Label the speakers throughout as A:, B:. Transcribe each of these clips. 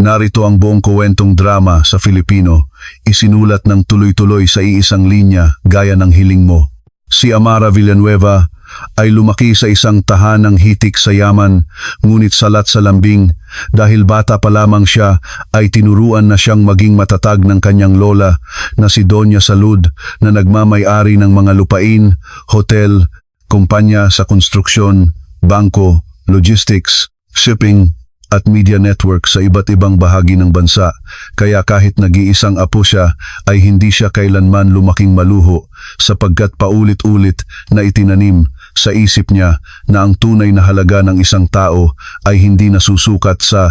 A: Narito ang buong kwentong drama sa Filipino, isinulat ng tuloy-tuloy sa iisang linya gaya ng hiling mo. Si Amara Villanueva ay lumaki sa isang tahanang hitik sa yaman, ngunit salat sa lambing. Dahil bata pa lamang siya ay tinuruan na siyang maging matatag ng kanyang lola na si Doña Salud, na nagmamay-ari ng mga lupain, hotel, kumpanya sa konstruksyon, bangko, logistics, shipping at media network sa iba't ibang bahagi ng bansa. Kaya kahit nag-iisang apo siya, ay hindi siya kailanman lumaking maluho, sapagkat paulit-ulit na itinanim sa isip niya na ang tunay na halaga ng isang tao ay hindi nasusukat sa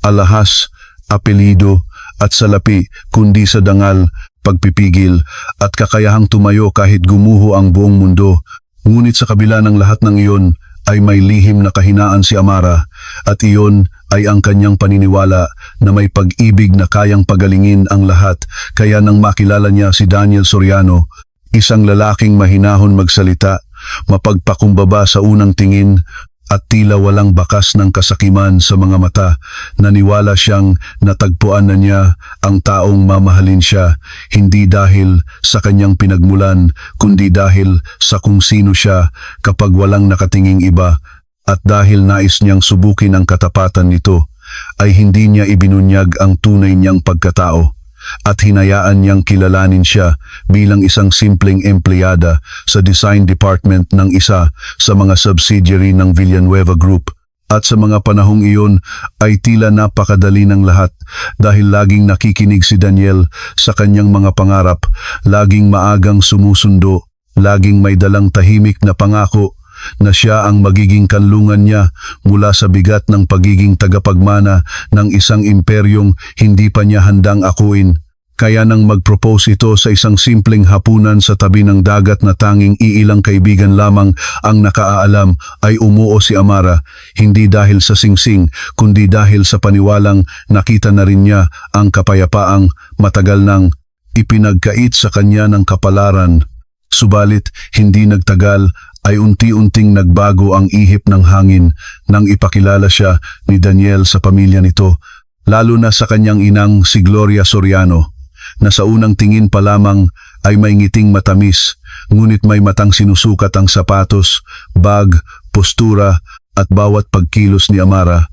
A: alahas, apelido at salapi, kundi sa dangal, pagpipigil at kakayahang tumayo kahit gumuho ang buong mundo. Ngunit sa kabila ng lahat ng iyon, ay may lihim na kahinaan si Amara, at iyon ay ang kanyang paniniwala na may pag-ibig na kayang pagalingin ang lahat. Kaya nang makilala niya si Daniel Soriano, isang lalaking mahinahon magsalita, mapagpakumbaba sa unang tingin, at tila walang bakas ng kasakiman sa mga mata, naniwala siyang natagpuan na niya ang taong mamahalin siya, hindi dahil sa kanyang pinagmulan, kundi dahil sa kung sino siya kapag walang nakatinging iba. At dahil nais niyang subukin ang katapatan nito, ay hindi niya ibinunyag ang tunay niyang pagkatao, at hinayaan niyang kilalanin siya bilang isang simpleng empleyada sa design department ng isa sa mga subsidiary ng Villanueva Group. At sa mga panahong iyon ay tila napakadali ng lahat, dahil laging nakikinig si Daniel sa kanyang mga pangarap, laging maagang sumusundo, laging may dalang tahimik na pangako na siya ang magiging kanlungan niya mula sa bigat ng pagiging tagapagmana ng isang imperyong hindi pa niya handang akuin. Kaya nang mag-propose ito sa isang simpleng hapunan sa tabi ng dagat na tanging iilang kaibigan lamang ang nakaalam, ay umuo si Amara, hindi dahil sa singsing, kundi dahil sa paniwalang nakita na rin niya ang kapayapaang matagal nang ipinagkait sa kanya ng kapalaran. Subalit, hindi nagtagal, ay unti-unting nagbago ang ihip ng hangin nang ipakilala siya ni Daniel sa pamilya nito, lalo na sa kanyang inang si Gloria Soriano, na sa unang tingin pa lamang ay may ngiting matamis, ngunit may matang sinusukat ang sapatos, bag, postura at bawat pagkilos ni Amara,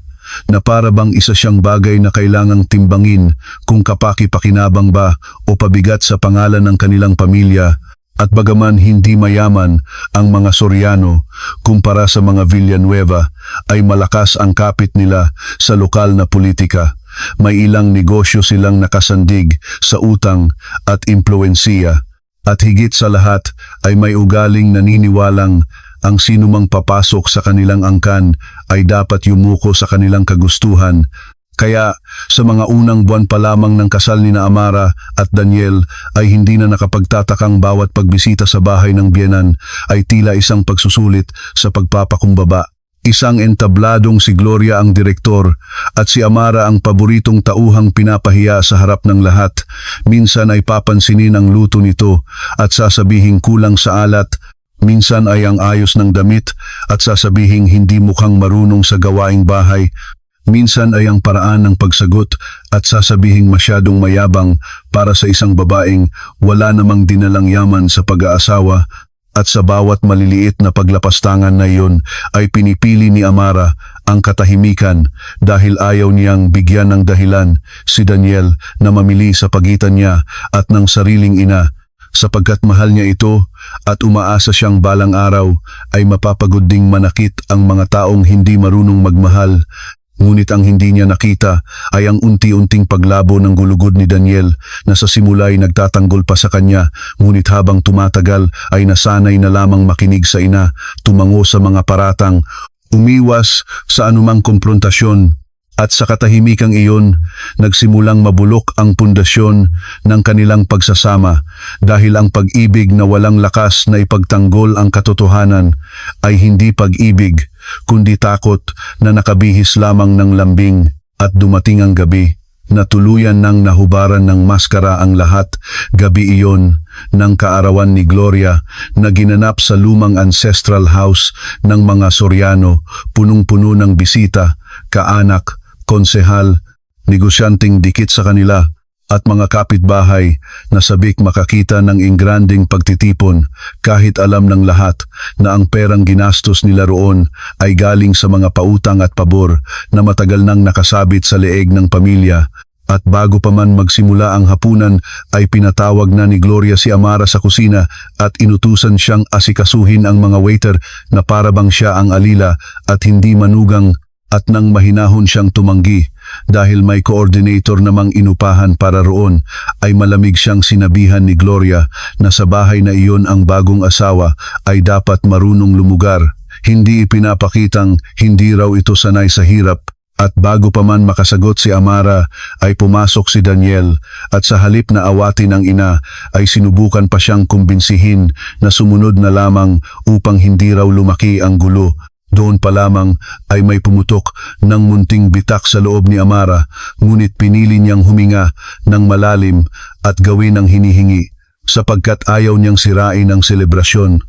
A: na para bang isa siyang bagay na kailangang timbangin kung kapaki-pakinabang ba o pabigat sa pangalan ng kanilang pamilya. At bagaman hindi mayaman ang mga Soriano kumpara sa mga Villanueva, ay malakas ang kapit nila sa lokal na politika. May ilang negosyo silang nakasandig sa utang at impluwensiya. At higit sa lahat ay may ugaling naniniwalang ang sinumang papasok sa kanilang angkan ay dapat yumuko sa kanilang kagustuhan. Kaya sa mga unang buwan pa lamang ng kasal ni Amara at Daniel, ay hindi na nakapagtatakang bawat pagbisita sa bahay ng biyenan ay tila isang pagsusulit sa pagpapakumbaba. Isang entabladong si Gloria ang direktor, at si Amara ang paboritong tauhang pinapahiya sa harap ng lahat. Minsan ay papansinin ang luto nito at sasabihing kulang sa alat. Minsan ay ang ayos ng damit at sasabihing hindi mukhang marunong sa gawaing bahay. Minsan ay ang paraan ng pagsagot at sasabihing masyadong mayabang para sa isang babaeng wala namang dinalang yaman sa pag-aasawa. At sa bawat maliliit na paglapastangan na iyon ay pinipili ni Amara ang katahimikan, dahil ayaw niyang bigyan ng dahilan si Daniel na mamili sa pagitan niya at ng sariling ina, sapagkat mahal niya ito at umaasa siyang balang araw ay mapapagod ding manakit ang mga taong hindi marunong magmahal. Ngunit ang hindi niya nakita ay ang unti-unting paglabo ng gulugod ni Daniel, na sa simula ay nagtatanggol pa sa kanya, ngunit habang tumatagal ay nasanay na lamang makinig sa ina, tumango sa mga paratang, umiwas sa anumang komprontasyon. At sa katahimikang iyon, nagsimulang mabulok ang pundasyon ng kanilang pagsasama, dahil ang pag-ibig na walang lakas na ipagtanggol ang katotohanan ay hindi pag-ibig, kundi takot na nakabihis lamang ng lambing. At dumating ang gabi na tuluyan nang nahubaran ng maskara ang lahat. Gabi iyon ng kaarawan ni Gloria na ginanap sa lumang ancestral house ng mga Soriano, punong-puno ng bisita, kaanak, konsehal negosyanteng dikit sa kanila, at mga kapitbahay na sabik makakita ng ingranding pagtitipon kahit alam ng lahat na ang perang ginastos nila roon ay galing sa mga pautang at pabor na matagal nang nakasabit sa leeg ng pamilya. At bago pa man magsimula ang hapunan ay pinatawag na ni Gloria si Amara sa kusina at inutusan siyang asikasuhin ang mga waiter na parabang siya ang alila at hindi manugang. At nang mahinahon siyang tumanggi dahil may coordinator namang inupahan para roon, ay malamig siyang sinabihan ni Gloria na sa bahay na iyon ang bagong asawa ay dapat marunong lumugar. Hindi ipinapakitang hindi raw ito sanay sa hirap. At bago pa man makasagot si Amara ay pumasok si Daniel at sa halip na awatin ang ina ay sinubukan pa siyang kumbinsihin na sumunod na lamang upang hindi raw lumaki ang gulo. Doon pa lamang ay may pumutok ng munting bitak sa loob ni Amara, ngunit pinili niyang huminga ng malalim at gawin ang hinihingi sapagkat ayaw niyang sirain ang selebrasyon.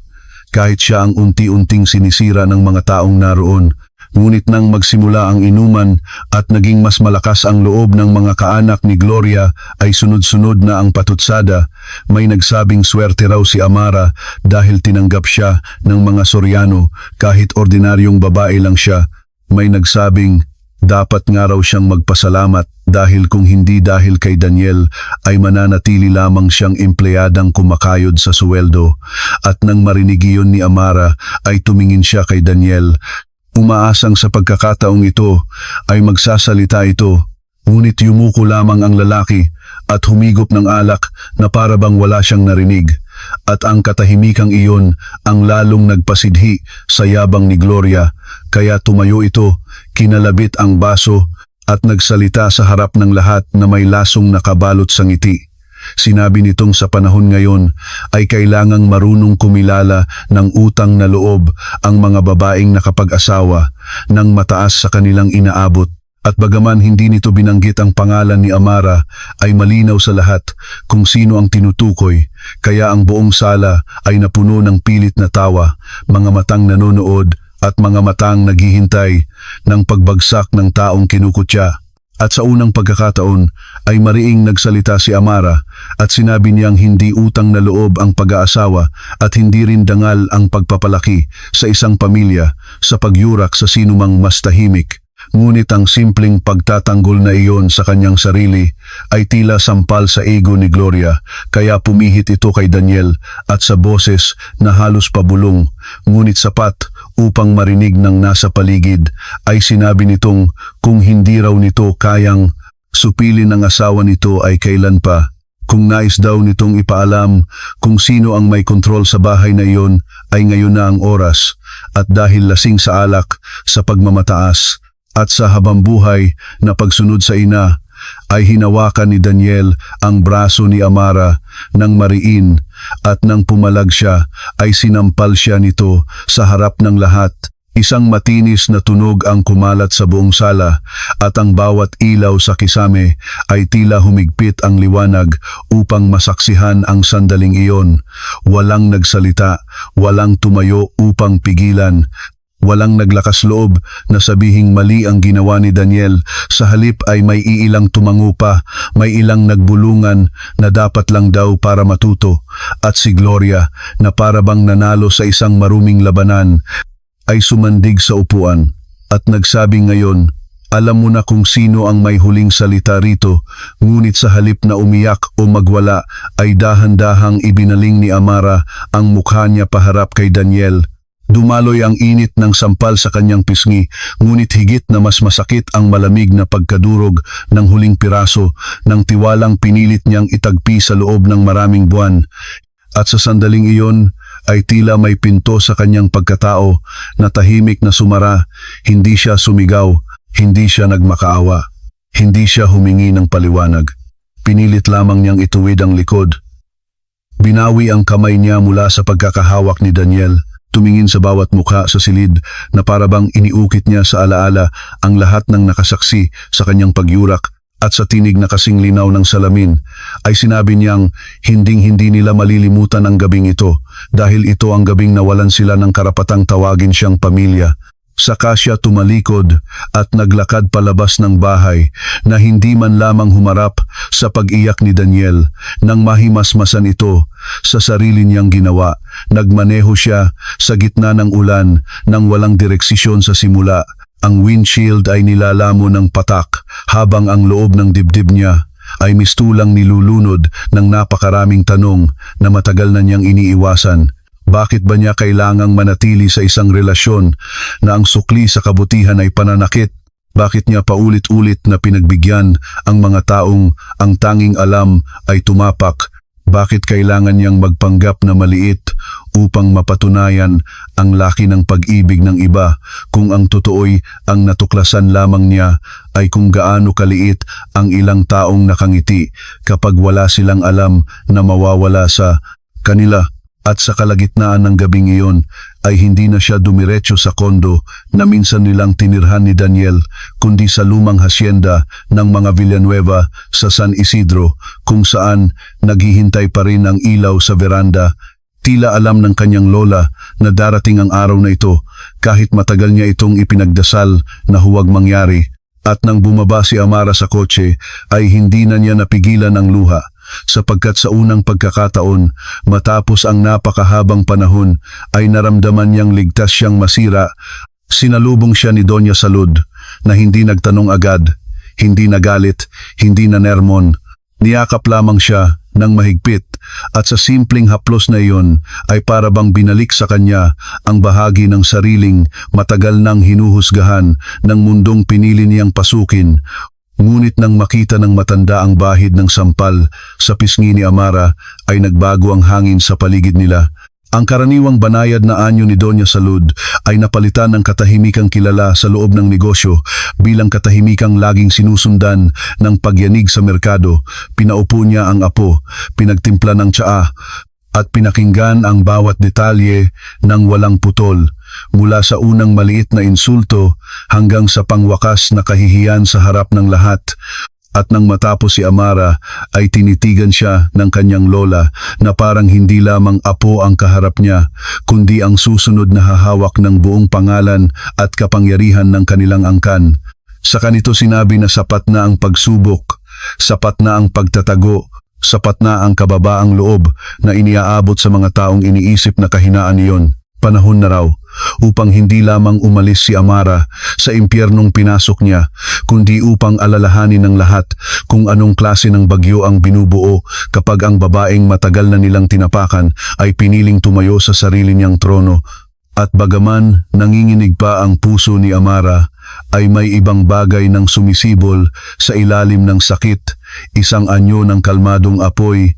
A: Kahit siya ang unti-unting sinisira ng mga taong naroon, ngunit nang magsimula ang inuman at naging mas malakas ang loob ng mga kaanak ni Gloria ay sunod-sunod na ang patutsada. May nagsabing swerte raw si Amara dahil tinanggap siya ng mga Soriano kahit ordinaryong babae lang siya. May nagsabing dapat nga raw siyang magpasalamat dahil kung hindi dahil kay Daniel ay mananatili lamang siyang empleyadang kumakayod sa suweldo. At nang marinig iyon ni Amara ay tumingin siya kay Daniel. Umaasang sa pagkakataong ito ay magsasalita ito, ngunit yumuko lamang ang lalaki at humigop ng alak na para bang wala siyang narinig. At ang katahimikang iyon ang lalong nagpasidhi sa yabang ni Gloria, kaya tumayo ito, kinalabit ang baso at nagsalita sa harap ng lahat na may lasong nakabalot sa ngiti. Sinabi nitong sa panahon ngayon ay kailangang marunong kumilala ng utang na loob ang mga babaeng nakapag-asawa ng mataas sa kanilang inaabot. At bagaman hindi nito binanggit ang pangalan ni Amara, ay malinaw sa lahat kung sino ang tinutukoy, kaya ang buong sala ay napuno ng pilit na tawa, mga matang nanonood at mga matang naghihintay ng pagbagsak ng taong kinukutya. At sa unang pagkakataon ay mariing nagsalita si Amara at sinabi niyang hindi utang na loob ang pag-aasawa at hindi rin dangal ang pagpapalaki sa isang pamilya sa pagyurak sa sinumang mas tahimik. Ngunit ang simpleng pagtatanggol na iyon sa kanyang sarili ay tila sampal sa ego ni Gloria, kaya pumihit ito kay Daniel at sa boses na halos pabulong, ngunit sapat upang marinig ng nasa paligid, ay sinabi nitong kung hindi raw nito kayang supilin ang asawa nito ay kailan pa. Kung nais daw nitong ipaalam kung sino ang may kontrol sa bahay na iyon ay ngayon na ang oras, at dahil lasing sa alak, sa pagmamataas, at sa habambuhay na pagsunod sa ina, ay hinawakan ni Daniel ang braso ni Amara ng mariin at nang pumalag siya ay sinampal siya nito sa harap ng lahat. Isang matinis na tunog ang kumalat sa buong sala at ang bawat ilaw sa kisame ay tila humigpit ang liwanag upang masaksihan ang sandaling iyon. Walang nagsalita, walang tumayo upang pigilan. Walang naglakas loob na sabihing mali ang ginawa ni Daniel. Sa halip ay may iilang tumango pa, may ilang nagbulungan na dapat lang daw para matuto. At si Gloria na parabang nanalo sa isang maruming labanan ay sumandig sa upuan at nagsabi ngayon, alam mo na kung sino ang may huling salita rito, ngunit sa halip na umiyak o magwala ay dahan-dahang ibinaling ni Amara ang mukha niya paharap kay Daniel. Dumaloy ang init ng sampal sa kanyang pisngi, ngunit higit na mas masakit ang malamig na pagkadurog ng huling piraso ng tiwalang pinilit niyang itagpi sa loob ng maraming buwan. At sa sandaling iyon ay tila may pinto sa kanyang pagkatao na tahimik na sumara. Hindi siya sumigaw, hindi siya nagmakaawa, hindi siya humingi ng paliwanag. Pinilit lamang niyang ituwid ang likod. Binawi ang kamay niya mula sa pagkakahawak ni Daniel. Tumingin sa bawat mukha sa silid na parabang iniukit niya sa alaala ang lahat ng nakasaksi sa kanyang pagyurak, at sa tinig na kasing linaw ng salamin ay sinabi niyang hinding-hindi nila malilimutan ang gabing ito dahil ito ang gabing nawalan sila ng karapatang tawagin siyang pamilya. Saka siya tumalikod at naglakad palabas ng bahay na hindi man lamang humarap sa pag-iyak ni Daniel nang mahimasmasan ito sa sarili niyang ginawa. Nagmaneho siya sa gitna ng ulan nang walang direksisyon sa simula. Ang windshield ay nilalamo ng patak habang ang loob ng dibdib niya ay mistulang nilulunod ng napakaraming tanong na matagal na niyang iniiwasan. Bakit ba niya kailangang manatili sa isang relasyon na ang sukli sa kabutihan ay pananakit? Bakit niya paulit-ulit na pinagbigyan ang mga taong ang tanging alam ay tumapak? Bakit kailangan niyang magpanggap na maliit upang mapatunayan ang laki ng pag-ibig ng iba kung ang totoo'y ang natuklasan lamang niya ay kung gaano kaliit ang ilang taong nakangiti kapag wala silang alam na mawawala sa kanila? At sa kalagitnaan ng gabing iyon ay hindi na siya dumiretso sa kondo na minsan nilang tinirhan ni Daniel, kundi sa lumang hasyenda ng mga Villanueva sa San Isidro, kung saan naghihintay pa rin ang ilaw sa veranda. Tila alam ng kanyang lola na darating ang araw na ito kahit matagal niya itong ipinagdasal na huwag mangyari. At nang bumaba si Amara sa kotse ay hindi na niya napigilan ang luha. Sapagkat sa unang pagkakataon, matapos ang napakahabang panahon, ay naramdaman niyang ligtas siyang masira. Sinalubong siya ni Doña Salud na hindi nagtanong agad, hindi nagalit, hindi nanermon. Niyakap lamang siya ng mahigpit at sa simpleng haplos na iyon ay para bang binalik sa kanya ang bahagi ng sariling matagal nang hinuhusgahan ng mundong pinili niyang pasukin. Ngunit nang makita ng matanda ang bahid ng sampal sa pisngi ni Amara ay nagbago ang hangin sa paligid nila. Ang karaniwang banayad na anyo ni Doña Salud ay napalitan ng katahimikang kilala sa loob ng negosyo bilang katahimikang laging sinusundan ng pagyanig sa merkado. Pinaupo niya ang apo, pinagtimpla ng tsaa, at pinakinggan ang bawat detalye ng walang putol, mula sa unang maliit na insulto hanggang sa pangwakas na kahihiyan sa harap ng lahat. At nang matapos si Amara ay tinitigan siya ng kanyang lola na parang hindi lamang apo ang kaharap niya, kundi ang susunod na hahawak ng buong pangalan at kapangyarihan ng kanilang angkan. Sa kanito sinabi na sapat na ang pagsubok, sapat na ang pagtatago, sapat na ang kababaang loob na iniaabot sa mga taong iniisip na kahinaan niyon. Panahon na raw upang hindi lamang umalis si Amara sa impyernong pinasok niya, kundi upang alalahanin ng lahat kung anong klase ng bagyo ang binubuo kapag ang babaeng matagal na nilang tinapakan ay piniling tumayo sa sarili niyang trono. At bagaman nanginginig pa ang puso ni Amara, ay may ibang bagay ng sumisibol sa ilalim ng sakit, isang anyo ng kalmadong apoy,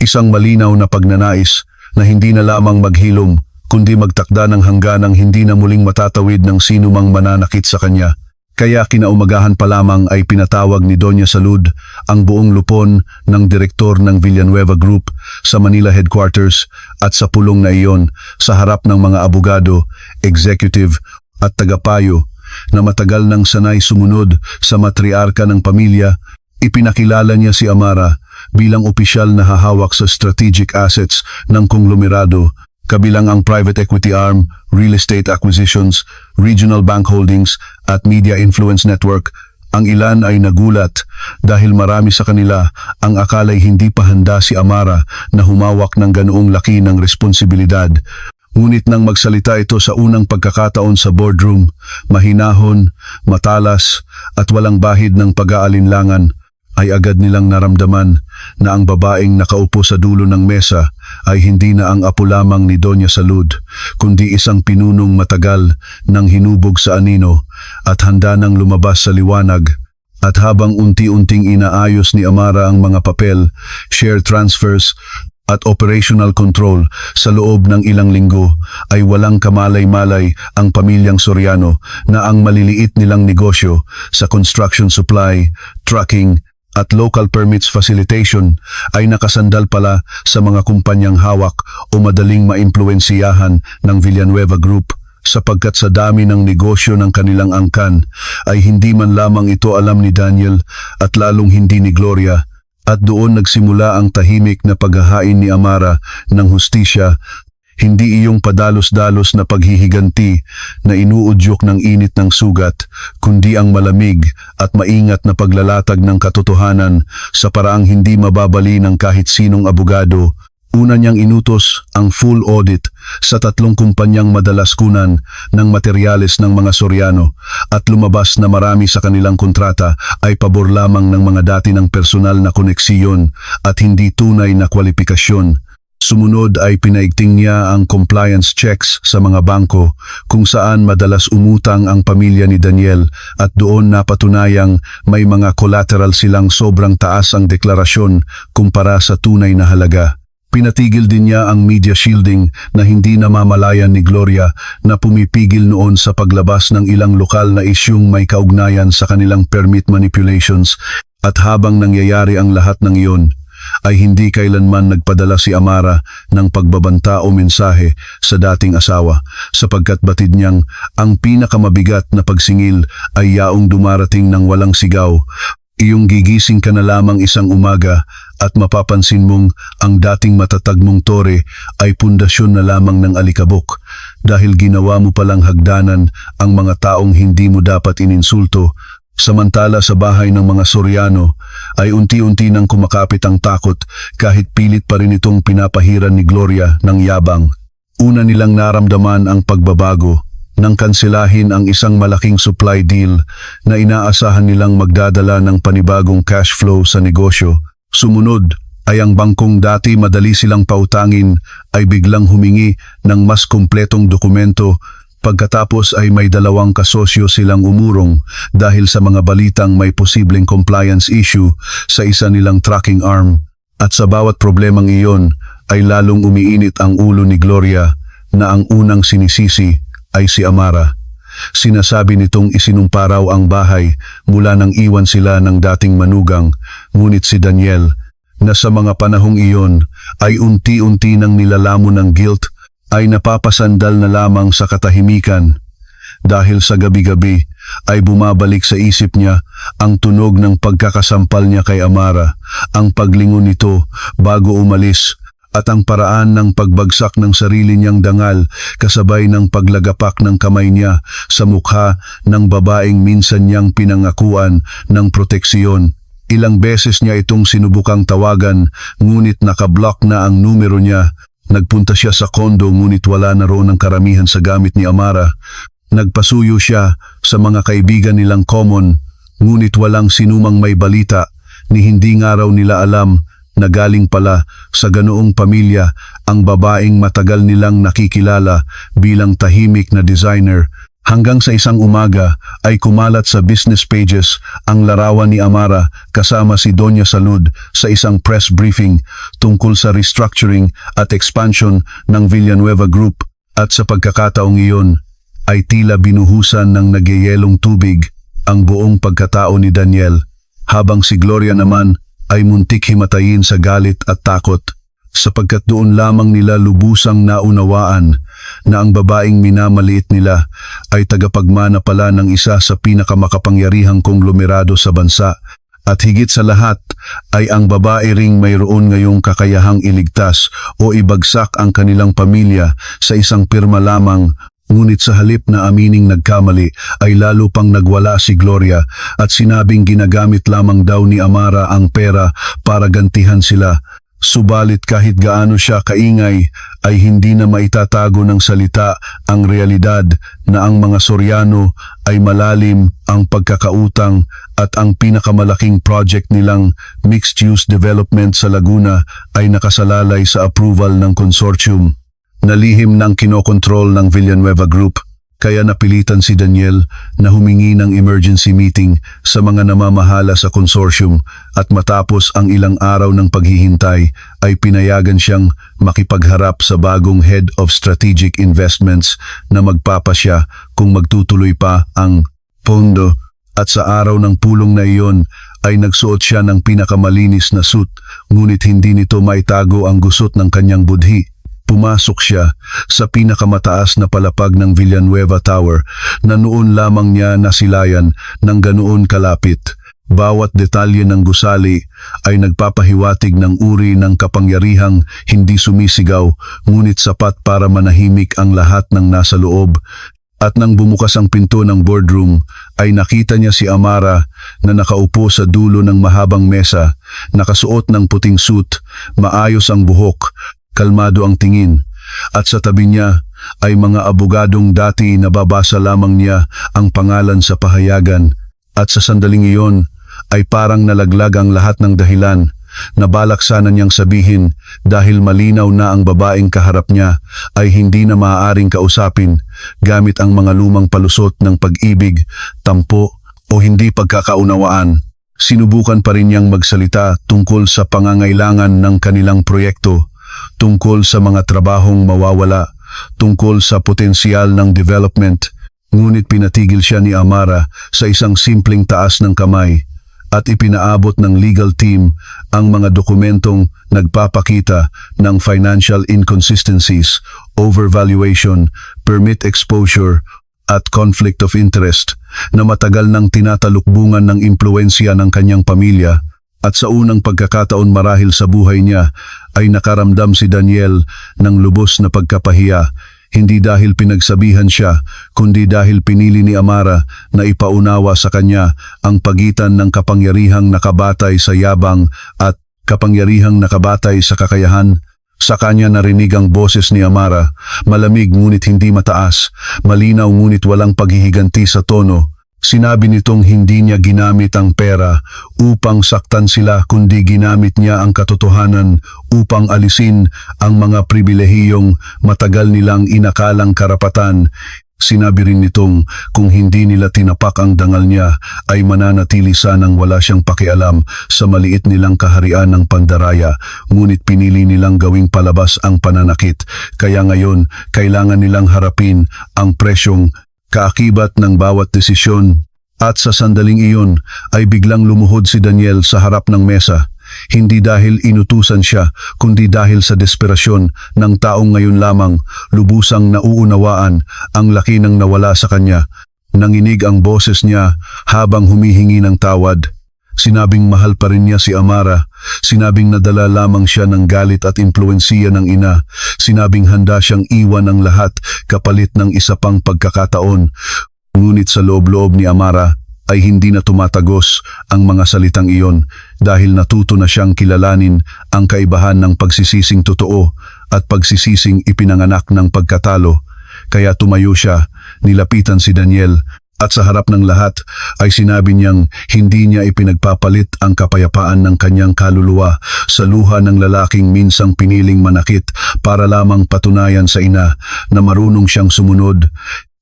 A: isang malinaw na pagnanais na hindi na lamang maghilom, kundi magtakda ng hangganang hindi na muling matatawid ng sinumang mananakit sa kanya. Kaya kinaumagahan pa lamang ay pinatawag ni Doña Salud ang buong lupon ng direktor ng Villanueva Group sa Manila headquarters at sa pulong na iyon sa harap ng mga abogado, executive at tagapayo na matagal nang sanay sumunod sa matriarka ng pamilya. Ipinakilala niya si Amara bilang opisyal na hahawak sa strategic assets ng konglomerado, kabilang ang private equity arm, real estate acquisitions, regional bank holdings at media influence network. Ang ilan ay nagulat dahil marami sa kanila ang akala'y hindi pa handa si Amara na humawak ng ganoong laki ng responsibilidad. Ngunit nang magsalita ito sa unang pagkakataon sa boardroom, mahinahon, matalas at walang bahid ng pag-aalinlangan, ay agad nilang naramdaman na ang babaeng nakaupo sa dulo ng mesa ay hindi na ang apo lamang ni Doña Salud, kundi isang pinunong matagal ng hinubog sa anino at handa nang lumabas sa liwanag. At habang unti-unting inaayos ni Amara ang mga papel, share transfers at operational control sa loob ng ilang linggo, ay walang kamalay-malay ang pamilyang Soriano na ang maliliit nilang negosyo sa construction supply, trucking, at local permits facilitation ay nakasandal pala sa mga kumpanyang hawak o madaling maimpluwensiyahan ng Villanueva Group, sapagkat sa dami ng negosyo ng kanilang angkan ay hindi man lamang ito alam ni Daniel at lalong hindi ni Gloria. At doon nagsimula ang tahimik na paghahain ni Amara ng hustisya, Hindi iyong padalos-dalos na paghihiganti na inuudyok ng init ng sugat, kundi ang malamig at maingat na paglalatag ng katotohanan sa paraang hindi mababali ng kahit sinong abogado. Una niyang inutos ang full audit sa 3 kumpanyang madalas kunan ng materyales ng mga Soriano at lumabas na marami sa kanilang kontrata ay pabor lamang ng mga dati ng personal na koneksiyon at hindi tunay na kwalifikasyon. Sumunod ay pinaigting niya ang compliance checks sa mga bangko kung saan madalas umutang ang pamilya ni Daniel at doon napatunayang may mga collateral silang sobrang taas ang deklarasyon kumpara sa tunay na halaga. Pinatigil din niya ang media shielding na hindi namamalayan ni Gloria na pumipigil noon sa paglabas ng ilang lokal na isyung may kaugnayan sa kanilang permit manipulations at habang nangyayari ang lahat ng iyon, ay hindi kailanman nagpadala si Amara ng pagbabanta o mensahe sa dating asawa sapagkat batid niyang ang pinakamabigat na pagsingil ay yaong dumarating ng walang sigaw. Iyong gigising ka na lamang isang umaga at mapapansin mong ang dating matatag mong tore ay pundasyon na lamang ng alikabok dahil ginawa mo palang hagdanan ang mga taong hindi mo dapat ininsulto. Samantala sa bahay ng mga Soriano ay unti-unti nang kumakapit ang takot kahit pilit pa rin itong pinapahiran ni Gloria ng yabang. Una nilang naramdaman ang pagbabago nang kanselahin ang isang malaking supply deal na inaasahan nilang magdadala ng panibagong cash flow sa negosyo. Sumunod ay ang bangkong dati madali silang pautangin ay biglang humingi ng mas kumpletong dokumento. Pagkatapos ay may 2 kasosyo silang umurong dahil sa mga balitang may posibleng compliance issue sa isa nilang tracking arm. At sa bawat problemang iyon ay lalong umiinit ang ulo ni Gloria na ang unang sinisisi ay si Amara. Sinasabi nitong isinumpa raw ang bahay mula nang iwan sila ng dating manugang, ngunit si Daniel na sa mga panahong iyon ay unti-unti nang nilalamon ng guilt ay napapasandal na lamang sa katahimikan. Dahil sa gabi-gabi ay bumabalik sa isip niya ang tunog ng pagkakasampal niya kay Amara, ang paglingon nito bago umalis at ang paraan ng pagbagsak ng sarili niyang dangal kasabay ng paglagapak ng kamay niya sa mukha ng babaeng minsan niyang pinangakuan ng proteksiyon. Ilang beses niya itong sinubukang tawagan ngunit nakablock na ang numero niya. Nagpunta siya sa kondo ngunit wala na roon ang karamihan sa gamit ni Amara. Nagpasuyo siya sa mga kaibigan nilang common ngunit walang sinumang may balita ni hindi nga raw nila alam na galing pala sa ganoong pamilya ang babaeng matagal nilang nakikilala bilang tahimik na designer. Hanggang sa isang umaga ay kumalat sa business pages ang larawan ni Amara kasama si Doña Salud sa isang press briefing tungkol sa restructuring at expansion ng Villanueva Group at sa pagkakataong iyon ay tila binuhusan ng nagyayelong tubig ang buong pagkatao ni Daniel habang si Gloria naman ay muntik himatayin sa galit at takot sapagkat doon lamang nila lubusang naunawaan na ang babaeng minamaliit nila ay tagapagmana pala ng isa sa pinakamakapangyarihang konglomerado sa bansa at higit sa lahat ay ang babae ring mayroon ngayong kakayahang iligtas o ibagsak ang kanilang pamilya sa isang pirma lamang. Ngunit sa halip na amining nagkamali ay lalo pang nagwala si Gloria at sinabing ginagamit lamang daw ni Amara ang pera para gantihan sila. Subalit kahit gaano siya kaingay ay hindi na maitatago ng salita ang realidad na ang mga Soriano ay malalim ang pagkakautang at ang pinakamalaking project nilang mixed-use development sa Laguna ay nakasalalay sa approval ng consortium na lihim ng kinokontrol ng Villanueva Group, kaya napilitan si Daniel na humingi ng emergency meeting sa mga namamahala sa consortium at matapos ang ilang araw ng paghihintay ay pinayagan siyang makipagharap sa bagong Head of Strategic Investments na magpapasya kung magtutuloy pa ang pondo at sa araw ng pulong na iyon ay nagsuot siya ng pinakamalinis na suit ngunit hindi nito maitago ang gusot ng kanyang budhi. Pumasok siya sa pinakamataas na palapag ng Villanueva Tower na noon lamang niya nasilayan ng ganoon kalapit. Bawat detalye ng gusali ay nagpapahiwatig ng uri ng kapangyarihang hindi sumisigaw ngunit sapat para manahimik ang lahat ng nasa loob. At nang bumukas ang pinto ng boardroom, ay nakita niya si Amara na nakaupo sa dulo ng mahabang mesa, nakasuot ng puting suit, maayos ang buhok, kalmado ang tingin. At sa tabi niya ay mga abogadong dati nababasa lamang niya ang pangalan sa pahayagan. At sa sandaling iyon ay parang nalaglag ang lahat ng dahilan. Nabalak sana niyang sabihin dahil malinaw na ang babaeng kaharap niya ay hindi na maaaring kausapin gamit ang mga lumang palusot ng pag-ibig, tampo o hindi pagkakaunawaan. Sinubukan pa rin niyang magsalita tungkol sa pangangailangan ng kanilang proyekto, tungkol sa mga trabahong mawawala, tungkol sa potensyal ng development, ngunit pinatigil siya ni Amara sa isang simpleng taas ng kamay at ipinaabot ng legal team ang mga dokumentong nagpapakita ng financial inconsistencies, overvaluation, permit exposure at conflict of interest na matagal nang tinatalukbungan ng impluensya ng kanyang pamilya. At sa unang pagkakataon marahil sa buhay niya ay nakaramdam si Daniel ng lubos na pagkapahiya, hindi dahil pinagsabihan siya, kundi dahil pinili ni Amara na ipaunawa sa kanya ang pagitan ng kapangyarihang nakabatay sa yabang at kapangyarihang nakabatay sa kakayahan. Sa kanya narinig ang boses ni Amara, malamig ngunit hindi mataas, malinaw ngunit walang paghihiganti sa tono. Sinabi nitong hindi niya ginamit ang pera upang saktan sila kundi ginamit niya ang katotohanan upang alisin ang mga pribilehiyong matagal nilang inakalang karapatan. Sinabi rin nitong kung hindi nila tinapak ang dangal niya ay mananatili sanang wala siyang pakialam sa maliit nilang kaharian ng Pandaraya, ngunit pinili nilang gawing palabas ang pananakit. Kaya ngayon kailangan nilang harapin ang presyong kaakibat ng bawat desisyon. At sa sandaling iyon ay biglang lumuhod si Daniel sa harap ng mesa, hindi dahil inutusan siya kundi dahil sa desperasyon ng taong ngayon lamang lubusang nauunawaan ang laki ng nawala sa kanya. Nanginig ang boses niya habang humihingi ng tawad. Sinabing mahal pa rin niya si Amara, sinabing nadala lamang siya ng galit at impluwensiya ng ina, sinabing handa siyang iwan ang lahat kapalit ng isa pang pagkakataon. Ngunit sa loob-loob ni Amara ay hindi na tumatagos ang mga salitang iyon dahil natuto na siyang kilalanin ang kaibahan ng pagsisising totoo at pagsisising ipinanganak ng pagkatalo. Kaya tumayo siya, nilapitan si Daniel, at sa harap ng lahat ay sinabi niyang hindi niya ipinagpapalit ang kapayapaan ng kanyang kaluluwa sa luha ng lalaking minsang piniling manakit para lamang patunayan sa ina na marunong siyang sumunod.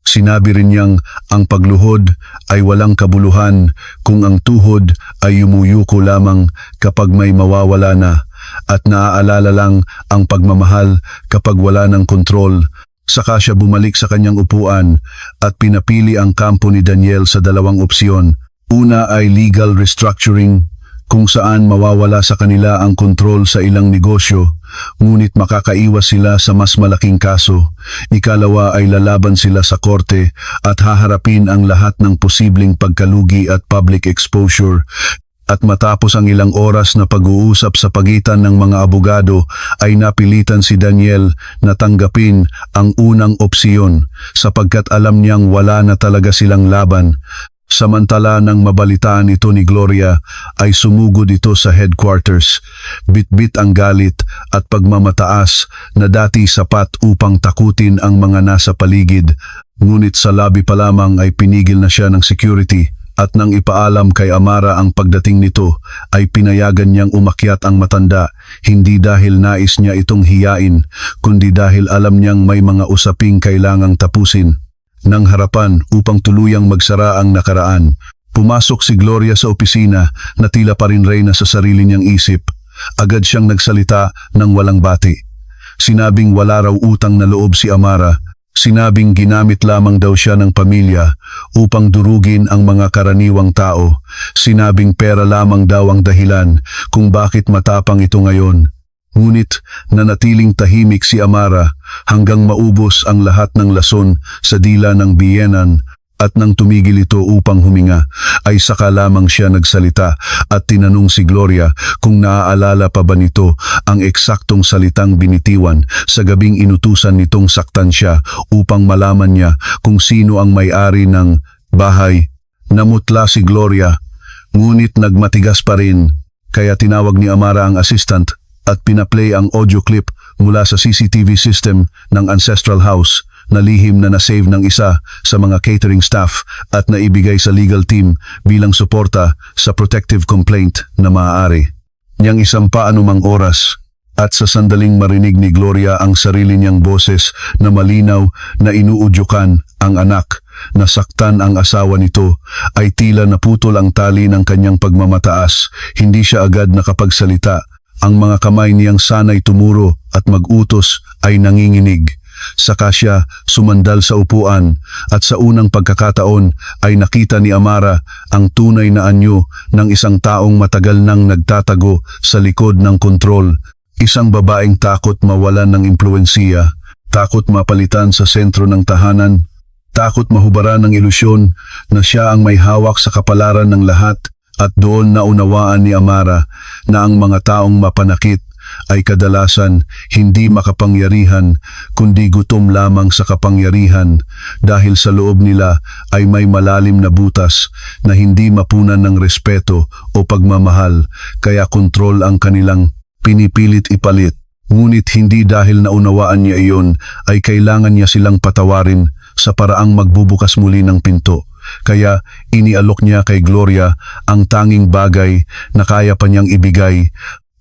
A: Sinabi rin niyang ang pagluhod ay walang kabuluhan kung ang tuhod ay yumuyuko lamang kapag may mawawala na, at naaalala lang ang pagmamahal kapag wala ng kontrol. Saka siya bumalik sa kanyang upuan at pinapili ang kampo ni Daniel sa dalawang opsyon. Una ay legal restructuring, kung saan mawawala sa kanila ang kontrol sa ilang negosyo, ngunit makakaiwas sila sa mas malaking kaso. Ikalawa ay lalaban sila sa korte at haharapin ang lahat ng posibleng pagkalugi at public exposure. At matapos ang ilang oras na pag-uusap sa pagitan ng mga abogado ay napilitan si Daniel na tanggapin ang unang opsyon sapagkat alam niyang wala na talaga silang laban. Samantala nang mabalitaan ito ni Gloria ay sumugod ito sa headquarters. Bitbit ang galit at pagmamataas na dati sapat upang takutin ang mga nasa paligid. Ngunit sa lobby pa lamang ay pinigil na siya ng security. At nang ipaalam kay Amara ang pagdating nito, ay pinayagan niyang umakyat ang matanda, hindi dahil nais niya itong hiyain, kundi dahil alam niyang may mga usaping kailangang tapusin. Nang harapan upang tuluyang magsara ang nakaraan, pumasok si Gloria sa opisina na tila pa rin reyna sa sarili niyang isip. Agad siyang nagsalita ng walang bati. Sinabing wala raw utang na loob si Amara. Sinabing ginamit lamang daw siya ng pamilya upang durugin ang mga karaniwang tao. Sinabing pera lamang daw ang dahilan kung bakit matapang ito ngayon. Ngunit nanatiling tahimik si Amara hanggang maubos ang lahat ng lason sa dila ng biyenan At nang tumigil ito upang huminga, ay saka lamang siya nagsalita at tinanong si Gloria kung naaalala pa ba nito ang eksaktong salitang binitiwan sa gabing inutusan nitong saktan siya upang malaman niya kung sino ang may-ari ng bahay. Namutla si Gloria, ngunit nagmatigas pa rin, kaya tinawag ni Amara ang assistant at pinaplay ang audio clip mula sa CCTV system ng Ancestral House na lihim na nasave ng isa sa mga catering staff at naibigay sa legal team bilang suporta sa protective complaint na maaari. Niyang isampa anumang oras at sa sandaling marinig ni Gloria ang sarili niyang boses na malinaw na inuudyukan ang anak, nasaktan ang asawa nito, ay tila naputol ang tali ng kanyang pagmamataas. Hindi siya agad nakapagsalita. Ang mga kamay niyang sanay tumuro at mag-utos ay nanginginig. Saka siya sumandal sa upuan at sa unang pagkakataon ay nakita ni Amara ang tunay na anyo ng isang taong matagal nang nagtatago sa likod ng kontrol. Isang babaeng takot mawalan ng impluwensiya, takot mapalitan sa sentro ng tahanan, takot mahubaran ng ilusyon na siya ang may hawak sa kapalaran ng lahat. At doon naunawaan ni Amara na ang mga taong mapanakit ay kadalasan hindi makapangyarihan kundi gutom lamang sa kapangyarihan dahil sa loob nila ay may malalim na butas na hindi mapunan ng respeto o pagmamahal, kaya kontrol ang kanilang pinipilit ipalit. Ngunit hindi dahil naunawaan niya iyon ay kailangan niya silang patawarin sa paraang magbubukas muli ng pinto. Kaya inialok niya kay Gloria ang tanging bagay na kaya pa niyang ibigay,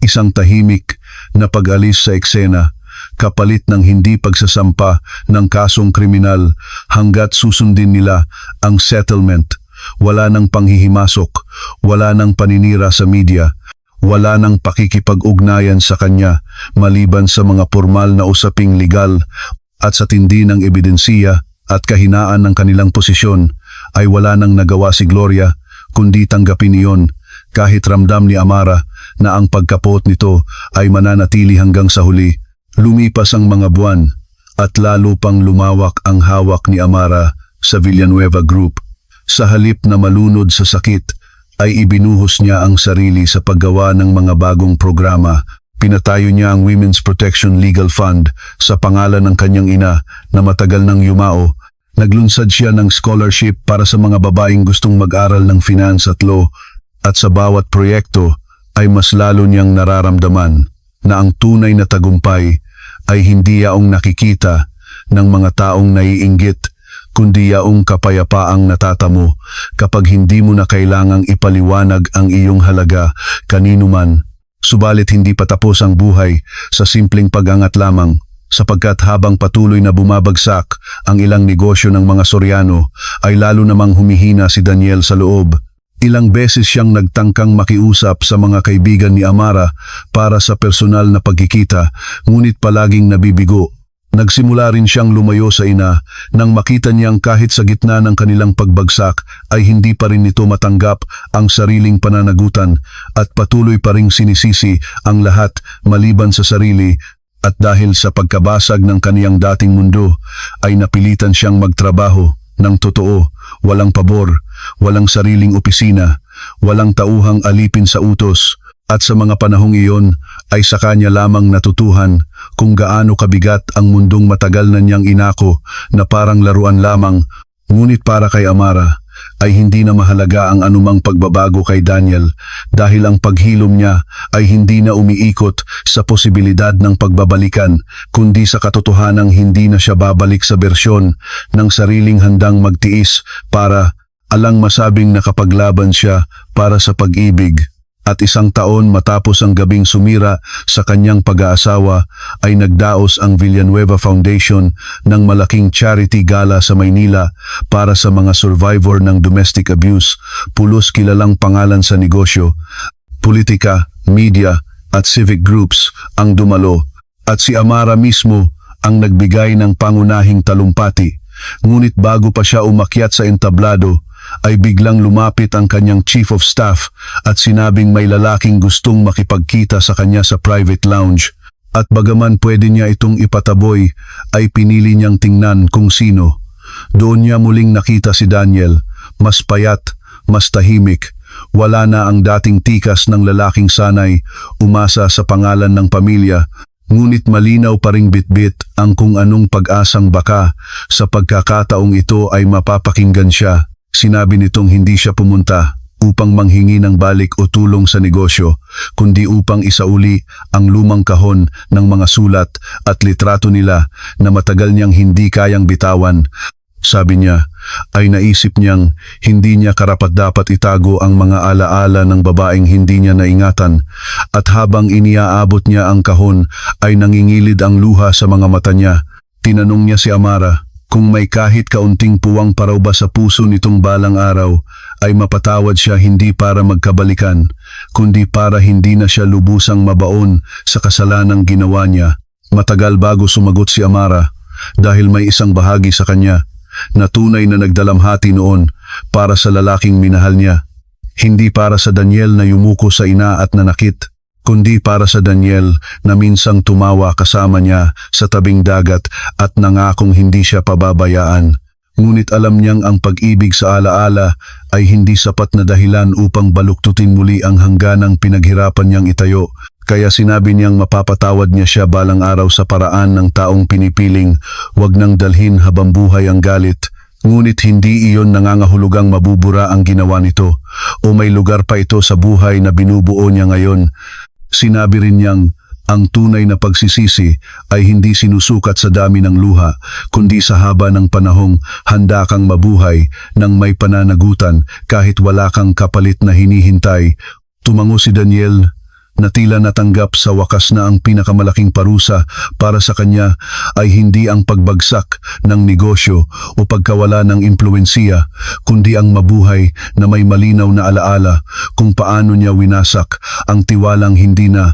A: isang tahimik na pag-alis sa eksena, kapalit ng hindi pagsasampa ng kasong kriminal hanggat susundin nila ang settlement. Wala nang panghihimasok, wala nang paninira sa media, wala nang pakikipag-ugnayan sa kanya maliban sa mga formal na usaping legal at sa tindi ng ebidensiya at kahinaan ng kanilang posisyon ay wala nang nagawa si Gloria kundi tanggapin iyon kahit ramdam ni Amara na ang pagkapot nito ay mananatili hanggang sa huli. Lumipas ang mga buwan at lalo pang lumawak ang hawak ni Amara sa Villanueva Group. Sa halip na malunod sa sakit ay ibinuhos niya ang sarili sa paggawa ng mga bagong programa. Pinatayo niya ang Women's Protection Legal Fund sa pangalan ng kanyang ina na matagal nang yumao. Naglunsad siya ng scholarship para sa mga babaeng gustong mag-aral ng finance at law, at sa bawat proyekto ay mas lalo niyang nararamdaman na ang tunay na tagumpay ay hindi yaong nakikita ng mga taong naiinggit, kundi yaong kapayapaang natatamo kapag hindi mo na kailangang ipaliwanag ang iyong halaga kanino man. Subalit hindi pa tapos ang buhay sa simpleng pag-angat lamang, sapagkat habang patuloy na bumabagsak ang ilang negosyo ng mga Soriano ay lalo namang humihina si Daniel sa loob. Ilang beses siyang nagtangkang makiusap sa mga kaibigan ni Amara para sa personal na pagkikita, ngunit palaging nabibigo. Nagsimula rin siyang lumayo sa ina nang makita niyang kahit sa gitna ng kanilang pagbagsak ay hindi pa rin nito matanggap ang sariling pananagutan at patuloy pa ring sinisisi ang lahat maliban sa sarili. At dahil sa pagkabasag ng kaniyang dating mundo ay napilitan siyang magtrabaho ng totoo, walang pabor, walang sariling opisina, walang tauhang alipin sa utos. At sa mga panahong iyon ay sa kanya lamang natutuhan kung gaano kabigat ang mundong matagal na niyang inako na parang laruan lamang. Ngunit para kay Amara ay hindi na mahalaga ang anumang pagbabago kay Daniel dahil ang paghilom niya ay hindi na umiikot sa posibilidad ng pagbabalikan kundi sa katotohanang hindi na siya babalik sa bersyon ng sariling handang magtiis para alang masabing nakapaglaban siya para sa pag-ibig. At 1 taon matapos ang gabing sumira sa kanyang pag-aasawa ay nagdaos ang Villanueva Foundation ng malaking charity gala sa Maynila para sa mga survivor ng domestic abuse. Pulos kilalang pangalan sa negosyo, politika, media at civic groups ang dumalo at si Amara mismo ang nagbigay ng pangunahing talumpati. Ngunit bago pa siya umakyat sa entablado ay biglang lumapit ang kanyang chief of staff at sinabing may lalaking gustong makipagkita sa kanya sa private lounge. At bagaman pwede niya itong ipataboy, ay pinili niyang tingnan kung sino. Doon niya muling nakita si Daniel, mas payat, mas tahimik. Wala na ang dating tikas ng lalaking sanay, umasa sa pangalan ng pamilya, ngunit malinaw pa ring bitbit ang kung anong pag-asang baka sa pagkakataong ito ay mapapakinggan siya. Sinabi nitong hindi siya pumunta upang manghingi ng balik o tulong sa negosyo, kundi upang isauli ang lumang kahon ng mga sulat at litrato nila na matagal niyang hindi kayang bitawan. Sabi niya, ay naisip niyang hindi niya karapat-dapat itago ang mga alaala ng babaeng hindi niya naingatan, at habang iniaabot niya ang kahon ay nangingilid ang luha sa mga mata niya. Tinanong niya si Amara kung may kahit kaunting puwang pa raw ba sa puso nitong balang araw ay mapatawad siya, hindi para magkabalikan, kundi para hindi na siya lubusang mabaon sa kasalanang ginawa niya. Matagal bago sumagot si Amara dahil may isang bahagi sa kanya na tunay na nagdalamhati noon para sa lalaking minahal niya. Hindi para sa Daniel na yumuko sa ina at nanakit, kundi para sa Daniel na minsang tumawa kasama niya sa tabing dagat at nangakong hindi siya pababayaan. Ngunit alam niyang ang pag-ibig sa alaala ay hindi sapat na dahilan upang baluktutin muli ang hangganang pinaghirapan niyang itayo. Kaya sinabi niyang mapapatawad niya siya balang araw sa paraan ng taong pinipiling wag nang dalhin habang buhay ang galit. Ngunit hindi iyon nangangahulugang mabubura ang ginawa nito o may lugar pa ito sa buhay na binubuo niya ngayon. Sinabi rin niyang ang tunay na pagsisisi ay hindi sinusukat sa dami ng luha, kundi sa haba ng panahong handa kang mabuhay ng may pananagutan kahit wala kang kapalit na hinihintay. Tumango si Daniel na tila natanggap sa wakas na ang pinakamalaking parusa para sa kanya ay hindi ang pagbagsak ng negosyo o pagkawala ng impluwensiya, kundi ang mabuhay na may malinaw na alaala kung paano niya winasak ang tiwalang hindi na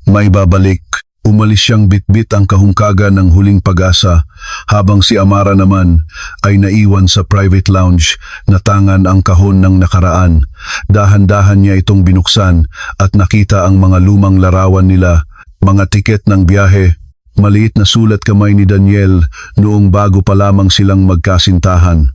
A: may babalik. Umalis siyang bitbit ang kahungkagan ng huling pag-asa, habang si Amara naman ay naiwan sa private lounge na tangan ang kahon ng nakaraan. Dahan-dahan niya itong binuksan at nakita ang mga lumang larawan nila, mga tiket ng biyahe, maliit na sulat kamay ni Daniel noong bago pa lamang silang magkasintahan.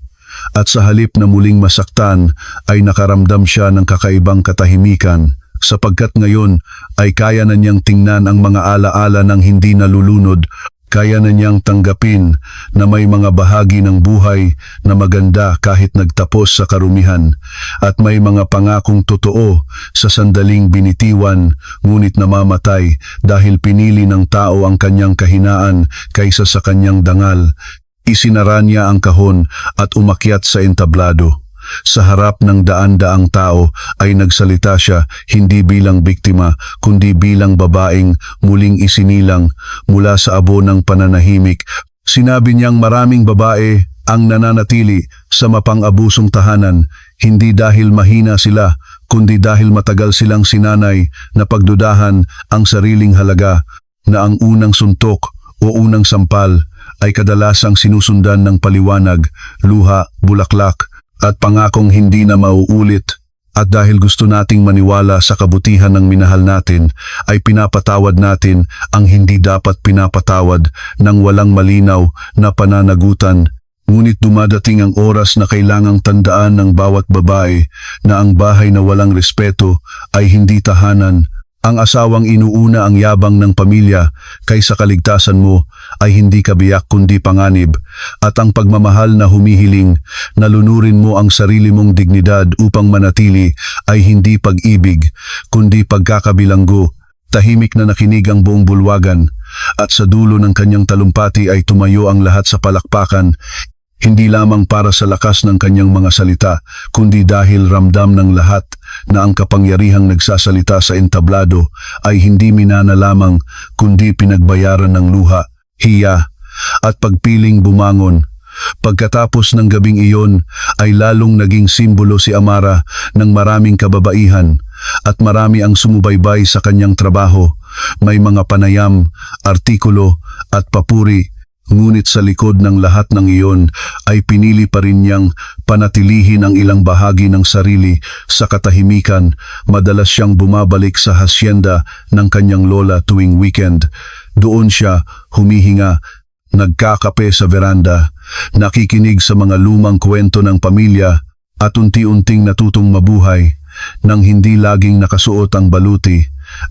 A: At sa halip na muling masaktan ay nakaramdam siya ng kakaibang katahimikan, sapagkat ngayon ay kaya na niyang tingnan ang mga alaala ng hindi nalulunod, kaya na niyang tanggapin na may mga bahagi ng buhay na maganda kahit nagtapos sa karumihan, at may mga pangakong totoo sa sandaling binitiwan ngunit namamatay dahil pinili ng tao ang kanyang kahinaan kaysa sa kanyang dangal. Isinara niya ang kahon at umakyat sa entablado. Sa harap ng daan-daang tao ay nagsalita siya hindi bilang biktima kundi bilang babaeng muling isinilang mula sa abo ng pananahimik. Sinabi niyang maraming babae ang nananatili sa mapang-abusong tahanan hindi dahil mahina sila kundi dahil matagal silang sinanay na pagdudahan ang sariling halaga, na ang unang suntok o unang sampal ay kadalasang sinusundan ng paliwanag, luha, bulaklak at pangakong hindi na mauulit. At dahil gusto nating maniwala sa kabutihan ng minahal natin, ay pinapatawad natin ang hindi dapat pinapatawad ng walang malinaw na pananagutan. Ngunit dumadating ang oras na kailangang tandaan ng bawat babae na ang bahay na walang respeto ay hindi tahanan. Ang asawang inuuna ang yabang ng pamilya kaysa kaligtasan mo ay hindi kabiyak kundi panganib, at ang pagmamahal na humihiling na lunurin mo ang sarili mong dignidad upang manatili ay hindi pag-ibig kundi pagkakabilanggo. Tahimik na nakinig ang buong bulwagan, at sa dulo ng kanyang talumpati ay tumayo ang lahat sa palakpakan, hindi lamang para sa lakas ng kanyang mga salita, kundi dahil ramdam ng lahat na ang kapangyarihang nagsasalita sa entablado ay hindi minana lamang kundi pinagbayaran ng luha, hiya at pagpiling bumangon. Pagkatapos ng gabing iyon ay lalong naging simbolo si Amara ng maraming kababaihan, at marami ang sumubaybay sa kanyang trabaho. May mga panayam, artikulo at papuri. Ngunit sa likod ng lahat ng iyon ay pinili pa rin niyang panatilihin ang ilang bahagi ng sarili sa katahimikan. Madalas siyang bumabalik sa hasyenda ng kanyang lola tuwing weekend. Doon siya humihinga nagkakape sa veranda, nakikinig sa mga lumang kwento ng pamilya at unti-unting natutong mabuhay nang hindi laging nakasuot ang baluti.